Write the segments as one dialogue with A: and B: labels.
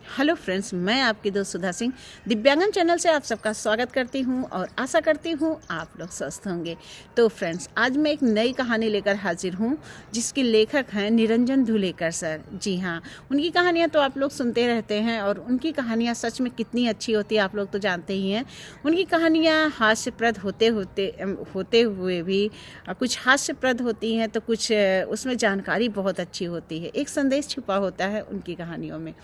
A: Hello friends, मैं आपकी दोस्त सुधा सिंह दिव्यांगन चैनल से आप सबका स्वागत करती हूं और आशा करती हूं आप लोग स्वस्थ होंगे। तो फ्रेंड्स, आज मैं एक नई कहानी लेकर हाजिर हूं जिसके लेखक हैं निरंजन धुलेकर सर। जी हाँ, उनकी कहानियां तो आप लोग सुनते रहते हैं और उनकी कहानियां सच में कितनी अच्छी होती है आप लोग तो जानते ही हैं। उनकी कहानियाँ हास्यप्रद होते हुए भी कुछ हास्यप्रद होती हैं तो कुछ उसमें जानकारी बहुत अच्छी होती है, एक संदेश छुपा होता है उनकी कहानियों में।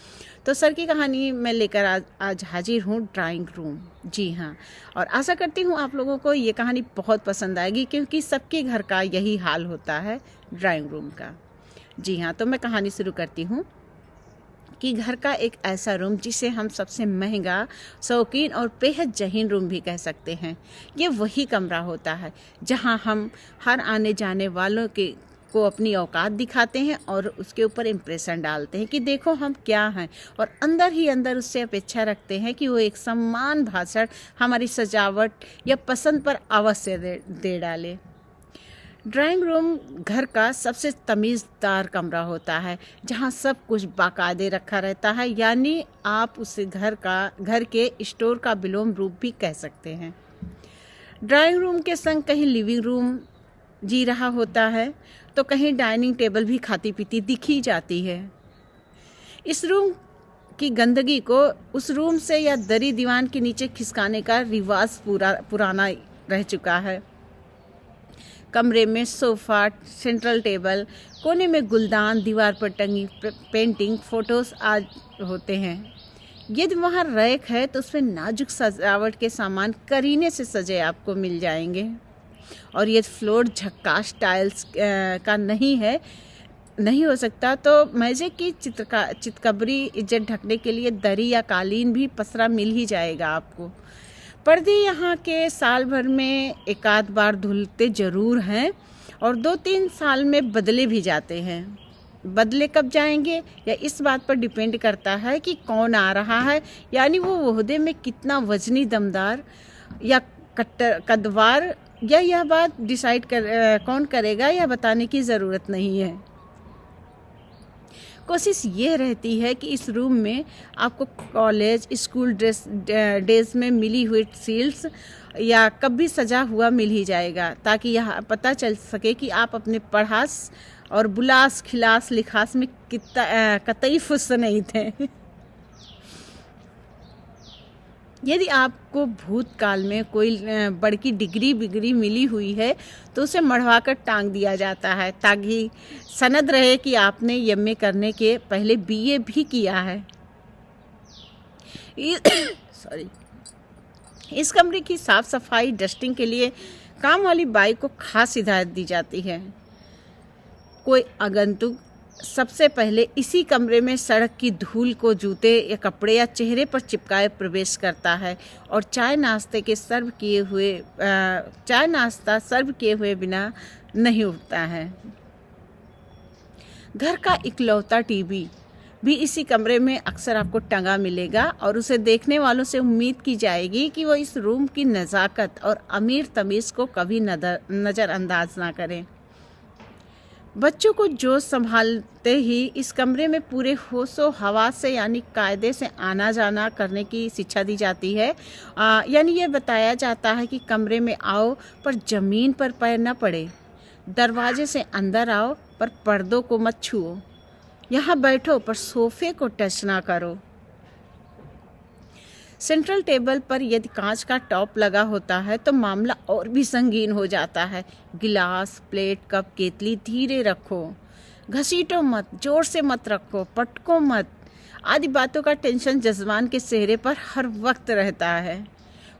A: तो सर की कहानी मैं लेकर आज हाजिर हूँ, ड्राइंग रूम। जी हाँ, और आशा करती हूँ आप लोगों को ये कहानी बहुत पसंद आएगी क्योंकि सबके घर का यही हाल होता है ड्राइंग रूम का। जी हाँ, तो मैं कहानी शुरू करती हूँ कि घर का एक ऐसा रूम जिसे हम सबसे महंगा, शौकीन और बेहद जहीन रूम भी कह सकते हैं। ये वही कमरा होता है जहाँ हम हर आने जाने वालों को अपनी औकात दिखाते हैं और उसके ऊपर इम्प्रेशन डालते हैं कि देखो हम क्या हैं, और अंदर ही अंदर उससे अपेक्षा रखते हैं कि वो एक सम्मान भाषण हमारी सजावट या पसंद पर अवश्य दे डाले। ड्राइंग रूम घर का सबसे तमीज़दार कमरा होता है जहाँ सब कुछ बाकायदे रखा रहता है, यानी आप उसे घर के स्टोर का विलोम रूप भी कह सकते हैं। ड्राइंग रूम के संग कहीं लिविंग रूम जी रहा होता है तो कहीं डाइनिंग टेबल भी खाती पीती दिखी जाती है। इस रूम की गंदगी को उस रूम से या दरी दीवान के नीचे खिसकाने का रिवाज पुराना रह चुका है। कमरे में सोफ़ा, सेंट्रल टेबल, कोने में गुलदान, दीवार पर टंगी पेंटिंग, फोटोज आज होते हैं। यदि वहाँ रैक है तो उसमें नाजुक सजावट के सामान करीने से सजे आपको मिल जाएंगे। और ये फ्लोर झक्कास टाइल्स का नहीं हो सकता तो मेजे की चितकबरी इज्जत ढकने के लिए दरी या कालीन भी पसरा मिल ही जाएगा आपको। पर्दे यहाँ के साल भर में एक आध बार धुलते ज़रूर हैं और 2-3 साल में बदले भी जाते हैं। बदले कब जाएंगे या इस बात पर डिपेंड करता है कि कौन आ रहा है, यानी वो ओहदे में कितना वजनी, दमदार या कद्दावर, या यह बात डिसाइड कौन करेगा यह बताने की ज़रूरत नहीं है। कोशिश ये रहती है कि इस रूम में आपको कॉलेज, स्कूल डेज में मिली हुई सील्स या कभी सजा हुआ मिल ही जाएगा, ताकि यह पता चल सके कि आप अपने पढ़ास और बुलास खिलास लिखास में कतई फुस नहीं थे। यदि आपको भूतकाल में कोई बड़की डिग्री मिली हुई है तो उसे मढ़वा कर टांग दिया जाता है ताकि सनद रहे कि आपने एमए करने के पहले बीए भी किया है। इस कमरे की साफ सफाई, डस्टिंग के लिए काम वाली बाई को खास हिदायत दी जाती है। कोई आगंतुक सबसे पहले इसी कमरे में सड़क की धूल को जूते या कपड़े या चेहरे पर चिपकाए प्रवेश करता है और चाय नाश्ता सर्व किए हुए बिना नहीं उठता है। घर का इकलौता टीवी भी इसी कमरे में अक्सर आपको टंगा मिलेगा और उसे देखने वालों से उम्मीद की जाएगी कि वो इस रूम की नज़ाकत और अमीर तमीज़ को कभी नज़रअंदाज ना करें। बच्चों को जोश संभालते ही इस कमरे में पूरे होशो हवास से यानी कायदे से आना जाना करने की शिक्षा दी जाती है। यानी ये बताया जाता है कि कमरे में आओ पर ज़मीन पर पैर न पड़े, दरवाजे से अंदर आओ पर पर्दों को मत छुओ, यहाँ बैठो पर सोफे को टच ना करो। सेंट्रल टेबल पर यदि कांच का टॉप लगा होता है तो मामला और भी संगीन हो जाता है। गिलास, प्लेट, कप, केतली धीरे रखो, घसीटो मत, जोर से मत रखो, पटको मत, आदि बातों का टेंशन जजमान के चेहरे पर हर वक्त रहता है।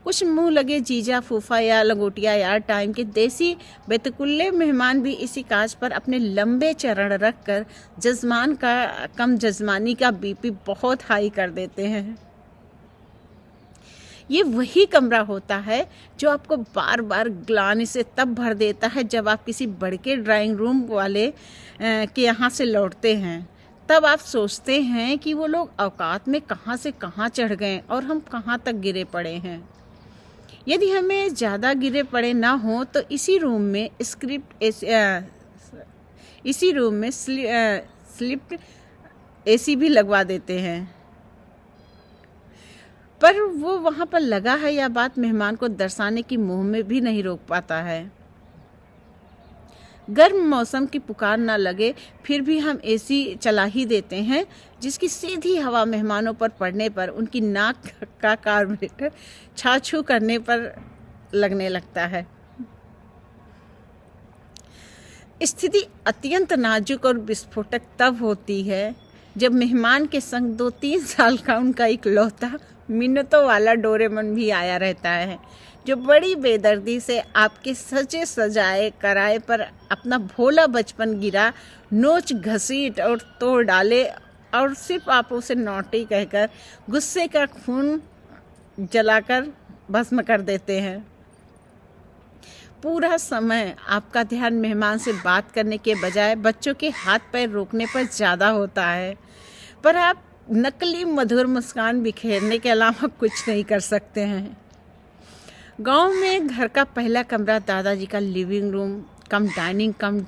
A: कुछ मुंह लगे जीजा, फूफा या लंगोटिया यार टाइम के देसी बेतकुल्ले मेहमान भी इसी कांच पर अपने लंबे चरण रख कर जजमानी का बीपी बहुत हाई कर देते हैं। ये वही कमरा होता है जो आपको बार बार ग्लानि से तब भर देता है जब आप किसी बड़के ड्राइंग रूम वाले के यहाँ से लौटते हैं। तब आप सोचते हैं कि वो लोग औकात में कहाँ से कहाँ चढ़ गए और हम कहाँ तक गिरे पड़े हैं। यदि हमें ज़्यादा गिरे पड़े ना हो तो इसी रूम में स्लिप एसी भी लगवा देते हैं। पर वो वहाँ पर लगा है या बात मेहमान को दर्शाने की मुंह में भी नहीं रोक पाता है। गर्म मौसम की पुकार ना लगे फिर भी हम एसी चला ही देते हैं, जिसकी सीधी हवा मेहमानों पर पड़ने पर उनकी नाक का कार्बोरेटर छाछू करने पर लगने लगता है। स्थिति अत्यंत नाजुक और विस्फोटक तब होती है जब मेहमान के संग 2-3 साल का उनका इकलौता मिन्नतों वाला डोरेमन भी आया रहता है, जो बड़ी बेदर्दी से आपके सजे सजाए कराए पर अपना भोला बचपन गिरा नोच घसीट और तोड़ डाले और सिर्फ आप उसे नौटी कहकर गुस्से का खून जलाकर भस्म कर देते हैं। पूरा समय आपका ध्यान मेहमान से बात करने के बजाय बच्चों के हाथ पैर रोकने पर ज़्यादा होता है, पर आप नकली मधुर मुस्कान बिखेरने के अलावा कुछ नहीं कर सकते हैं। गांव में घर का पहला कमरा दादाजी का लिविंग रूम कम डाइनिंग कम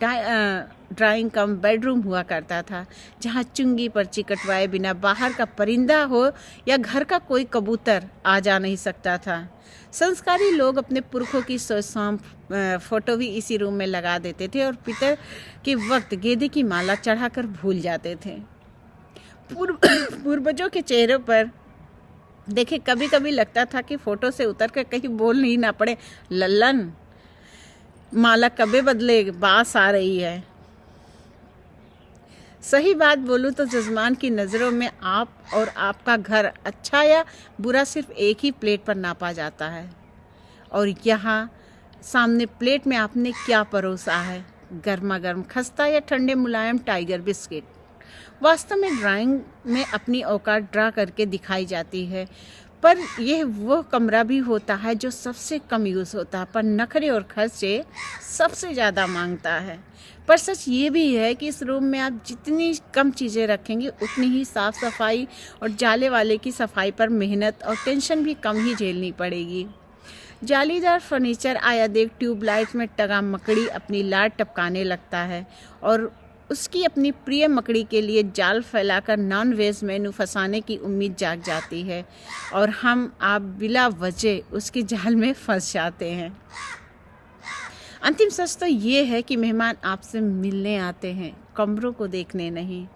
A: ड्राइंग कम बेडरूम हुआ करता था, जहां चुंगी पर्ची कटवाए बिना बाहर का परिंदा हो या घर का कोई कबूतर आ जा नहीं सकता था। संस्कारी लोग अपने पुरखों की शाम फोटो भी इसी रूम में लगा देते थे और पितर के वक्त गेंदे की माला चढ़ाकर भूल जाते थे। पूर्वजों के चेहरों पर देखे कभी कभी लगता था कि फोटो से उतर कर कहीं बोल नहीं ना पड़े, लल्लन माला कबे बदले, बास आ रही है। सही बात बोलूं तो जजमान की नज़रों में आप और आपका घर अच्छा या बुरा सिर्फ एक ही प्लेट पर नापा जाता है, और यहाँ सामने प्लेट में आपने क्या परोसा है, गर्मा गर्म खस्ता या ठंडे मुलायम टाइगर बिस्किट। वास्तव में ड्राइंग में अपनी औकात ड्रा करके दिखाई जाती है, पर यह वो कमरा भी होता है जो सबसे कम यूज़ होता है, पर नखरे और खर्चे सबसे ज़्यादा मांगता है। पर सच ये भी है कि इस रूम में आप जितनी कम चीज़ें रखेंगे उतनी ही साफ़ सफाई और जाले वाले की सफाई पर मेहनत और टेंशन भी कम ही झेलनी पड़ेगी। जालीदार फर्नीचर आया देख ट्यूबलाइट में टगा मकड़ी अपनी लाट टपकाने लगता है और उसकी अपनी प्रिय मकड़ी के लिए जाल फैलाकर नॉन वेज मेनू फंसाने की उम्मीद जाग जाती है, और हम आप बिला वजह उसके जाल में फंस जाते हैं। अंतिम सच तो ये है कि मेहमान आपसे मिलने आते हैं, कमरों को देखने नहीं।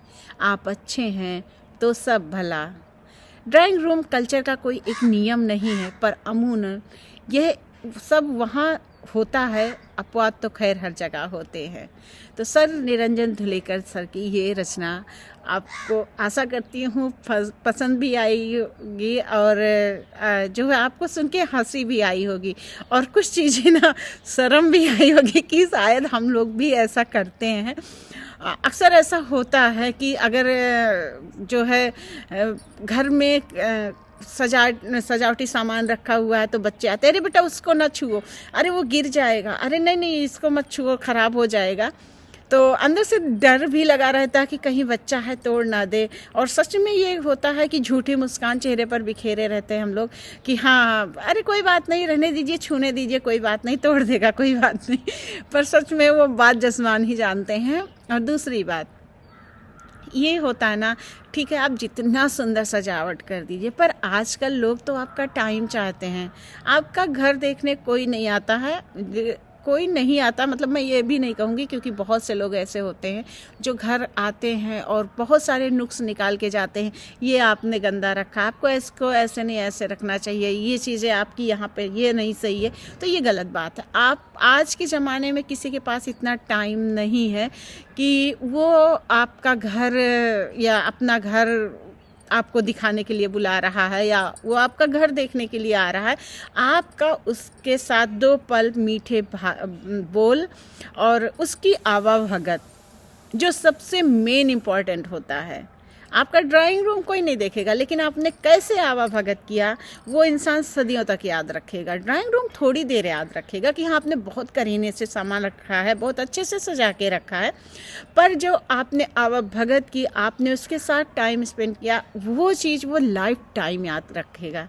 A: आप अच्छे हैं तो सब भला। ड्राइंग रूम कल्चर का कोई एक नियम नहीं है, पर अमूमन यह सब वहाँ होता है। अपवाद तो खैर हर जगह होते हैं। तो सर निरंजन धुलेकर सर की ये रचना आपको आशा करती हूँ पसंद भी आई होगी, और जो है आपको सुन के हंसी भी आई होगी, और कुछ चीज़ें ना शर्म भी आई होगी कि शायद हम लोग भी ऐसा करते हैं। अक्सर ऐसा होता है कि अगर जो है घर में सजावटी सामान रखा हुआ है तो बच्चे आते, अरे बेटा उसको ना छुओ, अरे वो गिर जाएगा, अरे नहीं नहीं इसको मत छुओ ख़राब हो जाएगा। तो अंदर से डर भी लगा रहता है कि कहीं बच्चा है तोड़ ना दे, और सच में ये होता है कि झूठी मुस्कान चेहरे पर बिखेरे रहते हैं हम लोग कि हाँ अरे कोई बात नहीं, रहने दीजिए, छूने दीजिए, कोई बात नहीं, तोड़ देगा कोई बात नहीं। पर सच में वो बात जजमान ही जानते हैं। और दूसरी बात ये होता है ना, ठीक है आप जितना सुंदर सजावट कर दीजिए, पर आजकल लोग तो आपका टाइम चाहते हैं। आपका घर देखने कोई नहीं आता है, कोई नहीं आता, मतलब मैं ये भी नहीं कहूँगी, क्योंकि बहुत से लोग ऐसे होते हैं जो घर आते हैं और बहुत सारे नुक्स निकाल के जाते हैं। ये आपने गंदा रखा, आपको इसको ऐसे नहीं ऐसे रखना चाहिए, ये चीज़ें आपकी यहाँ पे ये नहीं सही है, तो ये गलत बात है। आप आज के ज़माने में किसी के पास इतना टाइम नहीं है कि वो आपका घर या अपना घर आपको दिखाने के लिए बुला रहा है या वो आपका घर देखने के लिए आ रहा है। आपका उसके साथ 2 पल मीठे बोल और उसकी आवाभगत जो सबसे मेन इम्पॉर्टेंट होता है। आपका ड्राइंग रूम कोई नहीं देखेगा, लेकिन आपने कैसे आवाभगत किया वो इंसान सदियों तक याद रखेगा। ड्राइंग रूम थोड़ी देर याद रखेगा कि हाँ आपने बहुत करीने से सामान रखा है, बहुत अच्छे से सजा के रखा है, पर जो आपने आवाभगत की, आपने उसके साथ टाइम स्पेंड किया, वो चीज़ वो लाइफ टाइम याद रखेगा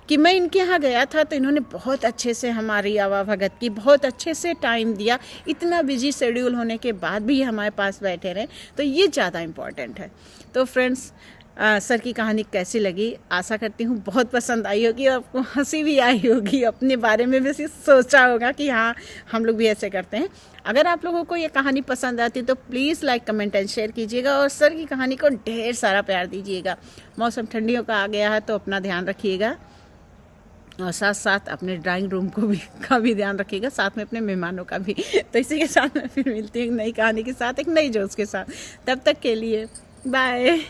A: कि मैं इनके यहाँ गया था तो इन्होंने बहुत अच्छे से हमारी आवाभगत की, बहुत अच्छे से टाइम दिया, इतना बिजी शेड्यूल होने के बाद भी हमारे पास बैठे रहे, तो ये ज़्यादा इम्पॉर्टेंट है। तो फ्रेंड्स सर की कहानी कैसी लगी। आशा करती हूँ बहुत पसंद आई होगी, आपको हंसी भी आई होगी, अपने बारे में भी सोचा होगा कि हाँ हम लोग भी ऐसे करते हैं। अगर आप लोगों को ये कहानी पसंद आती तो please like comment and share कीजिएगा और सर की कहानी को ढेर सारा प्यार दीजिएगा। मौसम ठंडियों का आ गया है तो अपना ध्यान रखिएगा और साथ साथ अपने ड्राइंग रूम का भी ध्यान रखिएगा, साथ में अपने मेहमानों का भी। तो इसी के साथ मैं फिर मिलती हूँ एक नई कहानी के साथ, एक नई जोश के साथ। तब तक के लिए बाय।